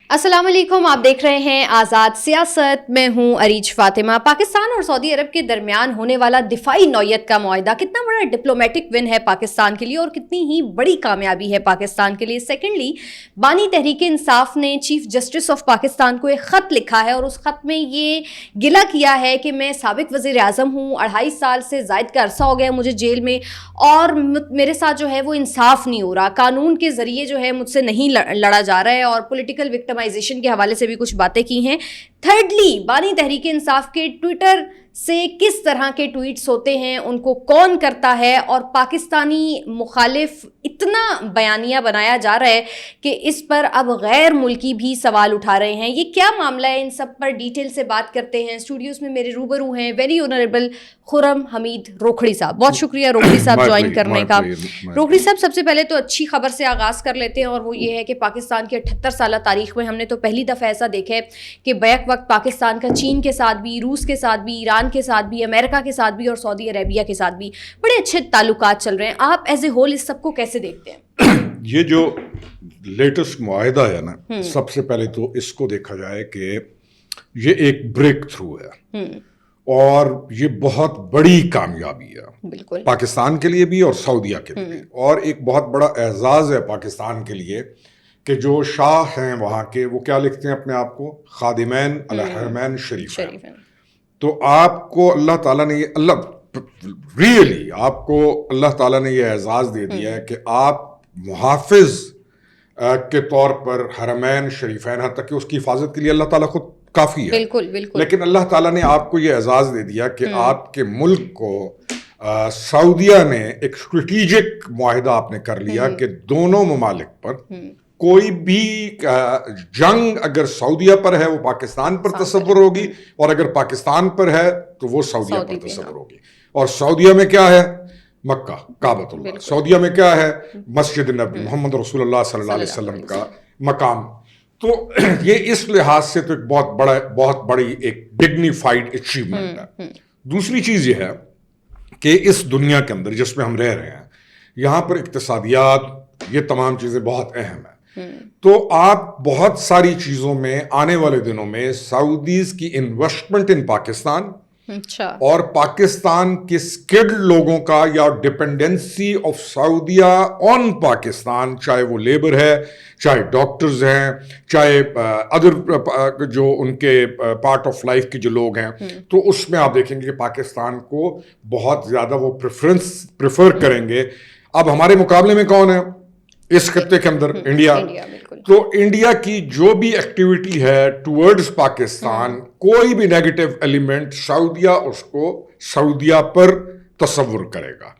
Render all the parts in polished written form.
السلام علیکم، آپ دیکھ رہے ہیں آزاد سیاست. میں ہوں عریج فاطمہ. پاکستان اور سعودی عرب کے درمیان ہونے والا دفاعی نوعیت کا معاہدہ کتنا بڑا ڈپلومیٹک ون ہے پاکستان کے لیے اور کتنی ہی بڑی کامیابی ہے پاکستان کے لیے. سیکنڈلی، بانی تحریک انصاف نے چیف جسٹس آف پاکستان کو ایک خط لکھا ہے اور اس خط میں یہ گلہ کیا ہے کہ میں سابق وزیر اعظم ہوں، 2.5 سال سے زائد کا عرصہ ہو گیا مجھے جیل میں، اور میرے ساتھ جو ہے وہ انصاف نہیں ہو رہا، قانون کے ذریعے جو ہے مجھ سے نہیں لڑا جا رہا ہے، اور پولیٹیکل وکٹمائزیشن کے حوالے سے بھی کچھ باتیں کی ہیں. تھرڈلی، بانی تحریک انصاف کے ٹویٹر سے کس طرح کے ٹویٹس ہوتے ہیں، ان کو کون کرتا ہے، اور پاکستانی مخالف اتنا بیانیہ بنایا جا رہا ہے کہ اس پر اب غیر ملکی بھی سوال اٹھا رہے ہیں. یہ کیا معاملہ ہے، ان سب پر ڈیٹیل سے بات کرتے ہیں. اسٹوڈیوز میں میرے روبرو ہیں ویری آنریبل خرم حمید روکھڑی صاحب. بہت شکریہ روکھڑی صاحب جوائن کرنے کا. روکھڑی صاحب، سب سے پہلے تو اچھی خبر سے آغاز کر لیتے ہیں، اور وہ یہ ہے کہ پاکستان کی 78 سالہ تاریخ میں ہم نے تو پہلی دفعہ ایسا دیکھا ہے کہ بیک وقت پاکستان کا چین کے ساتھ بھی، روس کے ساتھ بھی، ایران کے ساتھ بھی، امریکہ کے ساتھ بھی اور سعودی عربیہ کے ساتھ بھی بڑے اچھے تعلقات چل رہے ہیں. آپ ایز اے ہول اس سب کو کیسے دیکھتے ہیں؟ یہ جو لیٹسٹ معاہدہ ہے نا، سب سے پہلے تو اس کو دیکھا جائے کہ یہ ایک بریک تھرو ہے اور یہ بہت بڑی کامیابی ہے بالکل پاکستان کے لیے بھی اور سعودیہ کے لیے، اور ایک بہت بڑا اعزاز ہے پاکستان کے لیے کہ جو شاہ ہیں وہاں کے، وہ کیا لکھتے ہیں اپنے آپ کو؟ خادمین الحرمین شریفین. تو آپ کو اللہ تعالیٰ نے ریئلی آپ کو اللہ تعالیٰ نے یہ اعزاز دے دیا ہے کہ آپ محافظ کے طور پر حرمین شریفین، حتیٰ کہ اس کی حفاظت کے لیے اللہ تعالیٰ خود کافی ہے. بالکل بالکل. لیکن اللہ تعالیٰ نے آپ کو یہ اعزاز دے دیا کہ آپ کے ملک کو سعودیہ نے ایک اسٹریٹجک معاہدہ آپ نے کر لیا کہ دونوں ممالک پر کوئی بھی جنگ اگر سعودیہ پر ہے وہ پاکستان پر تصور ہوگی، اور اگر پاکستان پر ہے تو وہ سعودیہ پر تصور ہوگی. اور سعودیہ میں کیا ہے؟ مکہ، کعبۃ اللہ. سعودیہ میں کیا ہے؟ مسجد نبی، محمد رسول اللہ صلی اللہ علیہ وسلم کا مقام. تو یہ اس لحاظ سے تو ایک بہت بڑی ایک ڈگنیفائڈ اچیومنٹ ہے. دوسری چیز یہ ہے کہ اس دنیا کے اندر جس میں ہم رہ رہے ہیں، یہاں پر اقتصادیات، یہ تمام چیزیں بہت اہم ہیں. تو آپ بہت ساری چیزوں میں آنے والے دنوں میں سعودیز کی انویسٹمنٹ ان پاکستان اور پاکستان کے سکلڈ لوگوں کا یا ڈپینڈنسی آف سعودیہ آن پاکستان، چاہے وہ لیبر ہے، چاہے ڈاکٹرز ہیں، چاہے ادر جو ان کے پارٹ آف لائف کے جو لوگ ہیں، تو اس میں آپ دیکھیں گے کہ پاکستان کو بہت زیادہ وہ پریفر کریں گے. اب ہمارے مقابلے میں کون ہے اس خطے کے اندر؟ انڈیا. تو انڈیا کی جو بھی ایکٹیویٹی ہے ٹورڈز پاکستان، کوئی بھی نیگیٹو ایلیمنٹ سعودیہ اس کو سعودیہ پر تصور کرے گا،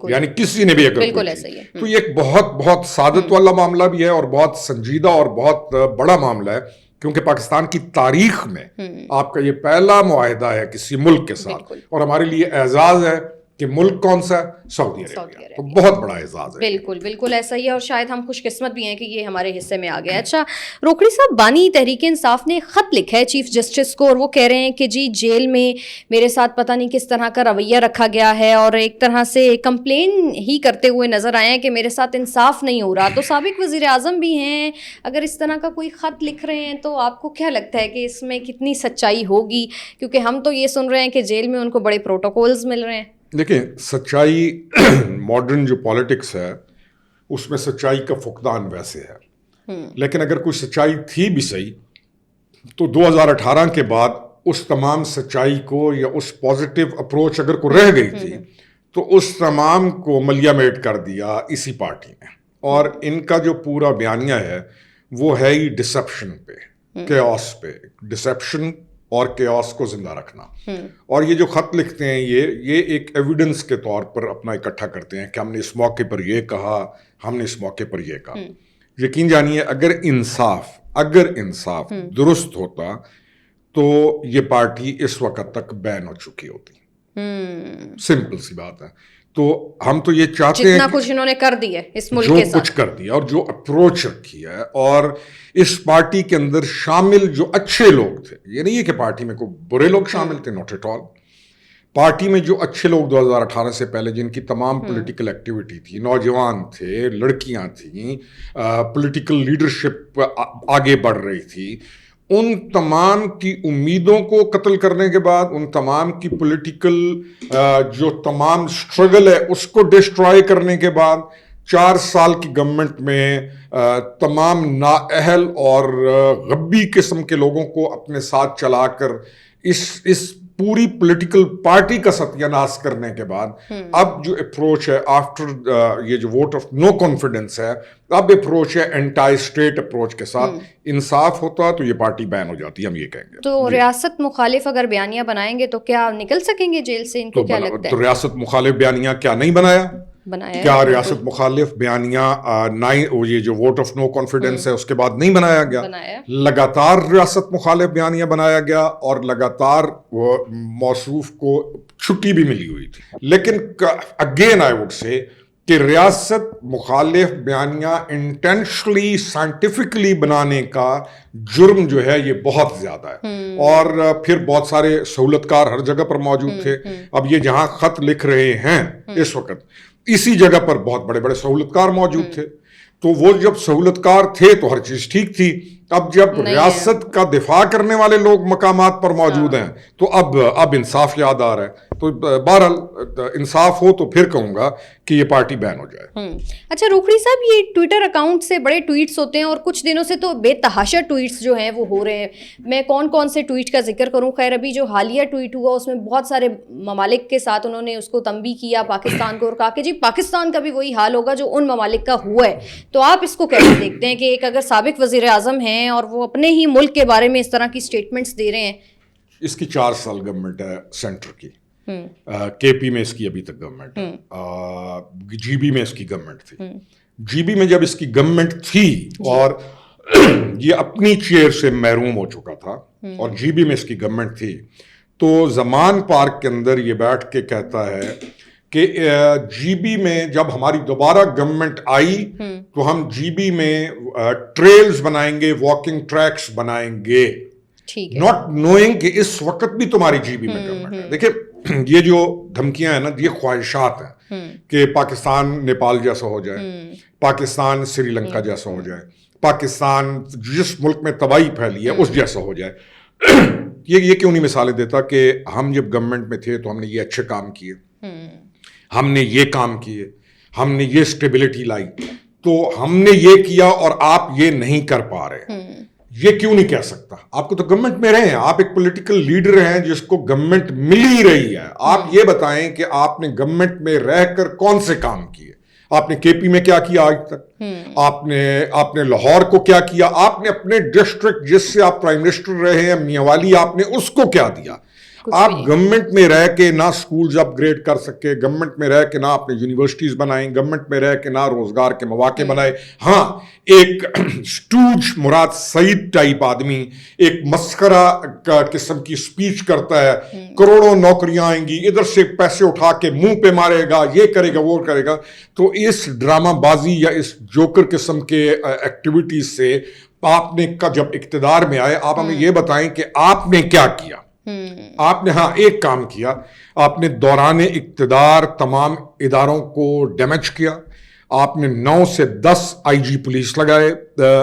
یعنی کسی نے بھی اگر تو یہ ایک بہت سعادت والا معاملہ بھی ہے اور بہت سنجیدہ اور بہت بڑا معاملہ ہے، کیونکہ پاکستان کی تاریخ میں آپ کا یہ پہلا معاہدہ ہے کسی ملک کے ساتھ، اور ہمارے لیے اعزاز ہے کہ ملک کون سا ہے؟ سعودی عربیہ. تو بہت بڑا اعزاز ہے. بالکل بالکل ایسا ہی ہے، اور شاید ہم خوش قسمت بھی ہیں کہ یہ ہمارے حصے میں آ گیا. اچھا روکھڑی صاحب، بانی تحریک انصاف نے خط لکھا ہے چیف جسٹس کو، اور وہ کہہ رہے ہیں کہ جی جیل میں میرے ساتھ پتہ نہیں کس طرح کا رویہ رکھا گیا ہے، اور ایک طرح سے کمپلین ہی کرتے ہوئے نظر آئے ہیں کہ میرے ساتھ انصاف نہیں ہو رہا. تو سابق وزیر اعظم بھی ہیں، اگر اس طرح کا کوئی خط لکھ رہے ہیں تو آپ کو کیا لگتا ہے کہ اس میں کتنی سچائی ہوگی؟ کیونکہ ہم تو یہ سن رہے ہیں کہ جیل میں ان کو بڑے پروٹوکولز مل رہے ہیں. دیکھیں، سچائی ماڈرن جو پالیٹکس ہے اس میں سچائی کا فقدان ویسے ہے، لیکن اگر کوئی سچائی تھی بھی صحیح تو 2018 کے بعد اس تمام سچائی کو یا اس پازیٹیو اپروچ اگر کوئی رہ گئی تھی تو اس تمام کو ملیامیٹ کر دیا اسی پارٹی نے. اور ان کا جو پورا بیانیہ ہے وہ ہے ہی ڈسپشن پہ، کیوس پہ، ڈسپشن اور کیوس کو زندہ رکھنا. اور یہ جو خط لکھتے ہیں یہ ایک ایویڈنس کے طور پر اپنا اکٹھا کرتے ہیں کہ ہم نے اس موقع پر یہ کہا، ہم نے اس موقع پر یہ کہا. یقین جانیے اگر انصاف درست ہوتا تو یہ پارٹی اس وقت تک بین ہو چکی ہوتی. سمپل سی بات ہے. تو ہم تو یہ چاہتے ہیں جتنا کچھ انہوں نے کر دیا اس ملک کے ساتھ، جو کچھ کر دیا اور جو اپروچ رکھی ہے، اور اس پارٹی کے اندر شامل جو اچھے لوگ تھے، یہ نہیں ہے کہ پارٹی میں کوئی برے لوگ شامل تھے، ناٹ ایٹ آل، پارٹی میں جو اچھے لوگ 2018 سے پہلے جن کی تمام پولیٹیکل ایکٹیویٹی تھی، نوجوان تھے، لڑکیاں تھیں، پولیٹیکل لیڈرشپ آگے بڑھ رہی تھی، ان تمام کی امیدوں کو قتل کرنے کے بعد، ان تمام کی پولیٹیکل جو تمام سٹرگل ہے اس کو ڈسٹرائے کرنے کے بعد 4 سال کی گورنمنٹ میں تمام نااہل اور غبی قسم کے لوگوں کو اپنے ساتھ چلا کر اس پوری پولیٹیکل پارٹی کا ستیہ ناش کرنے کے بعد اب جو اپروچ ہے آفٹر یہ جو ووٹ آف نو کانفیڈنس ہے، اب اپروچ ہے اینٹائی اسٹیٹ اپروچ کے ساتھ. انصاف ہوتا تو یہ پارٹی بین ہو جاتی، ہم یہ کہیں گے. تو ریاست مخالف اگر بیانیہ بنائیں گے تو کیا نکل سکیں گے جیل سے؟ ان کو کیا لگتا ہے؟ تو ریاست مخالف بیانیہ کیا نہیں بنایا؟ کیا ریاست مخالف بیانیہ یہ جو ووٹ آف نو کانفیڈنس ہے اس کے بعد نہیں بنایا گیا؟ لگاتار ریاست مخالف بیانیہ بنایا گیا اور لگاتار موصوف کو چھٹی بھی ملی ہوئی تھی. لیکن اگین آئی وڈ سے کہ ریاست مخالف بیانیہ انٹینشنلی سائنٹیفکلی بنانے کا جرم جو ہے یہ بہت زیادہ ہے. اور پھر بہت سارے سہولت کار ہر جگہ پر موجود تھے. اب یہ جہاں خط لکھ رہے ہیں اس وقت اسی جگہ پر بہت بڑے بڑے سہولت کار موجود تھے. تو وہ جب سہولت کار تھے تو ہر چیز ٹھیک تھی. اب جب ریاست کا دفاع کرنے والے لوگ مقامات پر موجود ہیں تو اب انصاف یاد آ رہا ہے. تو بہرحال انصاف ہو تو پھر کہوں گا کہ یہ پارٹی بین ہو جائے. اچھا روکھڑی صاحب، یہ ٹویٹر اکاؤنٹ سے بڑے ٹویٹس ہوتے ہیں اور کچھ دنوں سے تو بے تحاشا ٹویٹس جو ہیں وہ ہو رہے ہیں. میں کون سے ٹویٹ کا ذکر کروں؟ خیر ابھی جو حالیہ ٹویٹ ہوا اس میں بہت سارے ممالک کے ساتھ انہوں نے اس کو تنبیہ کیا پاکستان کو، اور کہا کہ جی پاکستان کا بھی وہی حال ہوگا جو ان ممالک کا ہوا ہے. تو آپ اس کو کیسے دیکھتے ہیں کہ ایک اگر سابق وزیر اعظم ہیں اور وہ اپنے ہی ملک کے بارے میں اس طرح کی اسٹیٹمنٹس دے رہے ہیں؟ اس کی 4 سال گورنمنٹ ہے سینٹر کی. کے پی میں اس کی ابھی تک گورنمنٹ ہے. جی بی میں اس کی گورنمنٹ تھی. جی بی میں جب اس کی گورنمنٹ تھی اور یہ اپنی چیئر سے محروم ہو چکا تھا اور جی بی میں اس کی گورنمنٹ تھی، تو زمان پارک کے اندر یہ بیٹھ کے کہتا ہے کہ جی بی میں جب ہماری دوبارہ گورنمنٹ آئی تو ہم جی بی میں ٹریلز بنائیں گے، واکنگ ٹریکس بنائیں گے، ناٹ نوئنگ کہ اس وقت بھی تمہاری جی بی میں گورنمنٹ ہے. دیکھیں یہ جو دھمکیاں ہیں نا، یہ خواہشات ہیں کہ پاکستان نیپال جیسا ہو جائے، پاکستان سری لنکا جیسا ہو جائے، پاکستان جس ملک میں تباہی پھیلی ہے اس جیسا ہو جائے. یہ کیوں نہیں مثالیں دیتا کہ ہم جب گورنمنٹ میں تھے تو ہم نے یہ اچھے کام کیے، ہم نے یہ کام کیے، ہم نے یہ اسٹیبلٹی لائی، تو ہم نے یہ کیا اور آپ یہ نہیں کر پا رہے. یہ کیوں نہیں کہہ سکتا؟ آپ کو تو گورنمنٹ میں رہے ہیں، آپ ایک پولیٹیکل لیڈر ہیں جس کو گورنمنٹ مل ہی رہی ہے. آپ یہ بتائیں کہ آپ نے گورنمنٹ میں رہ کر کون سے کام کیے؟ آپ نے کے پی میں کیا کیا آج تک؟ آپ نے لاہور کو کیا کیا؟ آپ نے اپنے ڈسٹرکٹ جس سے آپ پرائم منسٹر رہے ہیں میاں والی، آپ نے اس کو کیا دیا؟ آپ گورنمنٹ میں رہ کے نہ سکولز اپ گریڈ کر سکے، گورنمنٹ میں رہ کے نہ اپنے یونیورسٹیز بنائیں، گورنمنٹ میں رہ کے نہ روزگار کے مواقع بنائے. ہاں ایک اسٹوج مراد سعید ٹائپ آدمی ایک مسخرہ قسم کی سپیچ کرتا ہے، کروڑوں نوکریاں آئیں گی، ادھر سے پیسے اٹھا کے منہ پہ مارے گا، یہ کرے گا وہ کرے گا. تو اس ڈرامہ بازی یا اس جوکر قسم کے ایکٹیویٹیز سے آپ نے جب اقتدار میں آئے، آپ ہمیں یہ بتائیں کہ آپ نے کیا کیا. آپ نے ایک کام کیا، آپ نے دوران اقتدار تمام اداروں کو ڈیمیج کیا. آپ نے 9 سے 10 آئی جی پولیس لگائے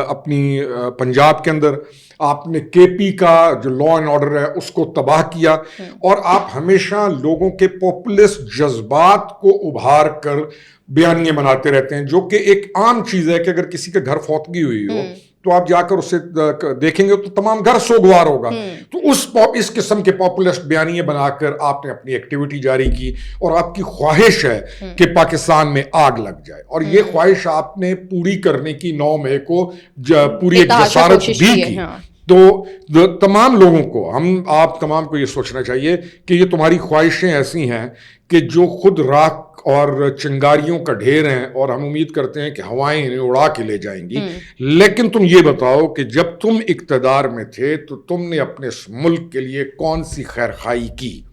اپنی پنجاب کے اندر. آپ نے کے پی کا جو لا اینڈ آرڈر ہے اس کو تباہ کیا. اور آپ ہمیشہ لوگوں کے پاپولسٹ جذبات کو ابھار کر بیانیے بناتے رہتے ہیں، جو کہ ایک عام چیز ہے کہ اگر کسی کے گھر فوتگی ہوئی ہو تو آپ جا کر اسے دیکھیں گے تو تمام گھر سوگوار ہوگا. تو اس قسم کے پاپولسٹ بیانیے بنا کر آپ نے اپنی ایکٹیویٹی جاری کی اور آپ کی خواہش ہے کہ پاکستان میں آگ لگ جائے. اور یہ خواہش آپ نے پوری کرنے کی 9 مئی کو پوری ایک جسارت بھی کی. تو تمام لوگوں کو آپ تمام کو یہ سوچنا چاہیے کہ یہ تمہاری خواہشیں ایسی ہیں کہ جو خود راکھ اور چنگاریوں کا ڈھیر ہیں، اور ہم امید کرتے ہیں کہ ہوائیں انہیں اڑا کے لے جائیں گی. لیکن تم یہ بتاؤ کہ جب تم اقتدار میں تھے تو تم نے اپنے اس ملک کے لیے کون سی خیر خواہی کی؟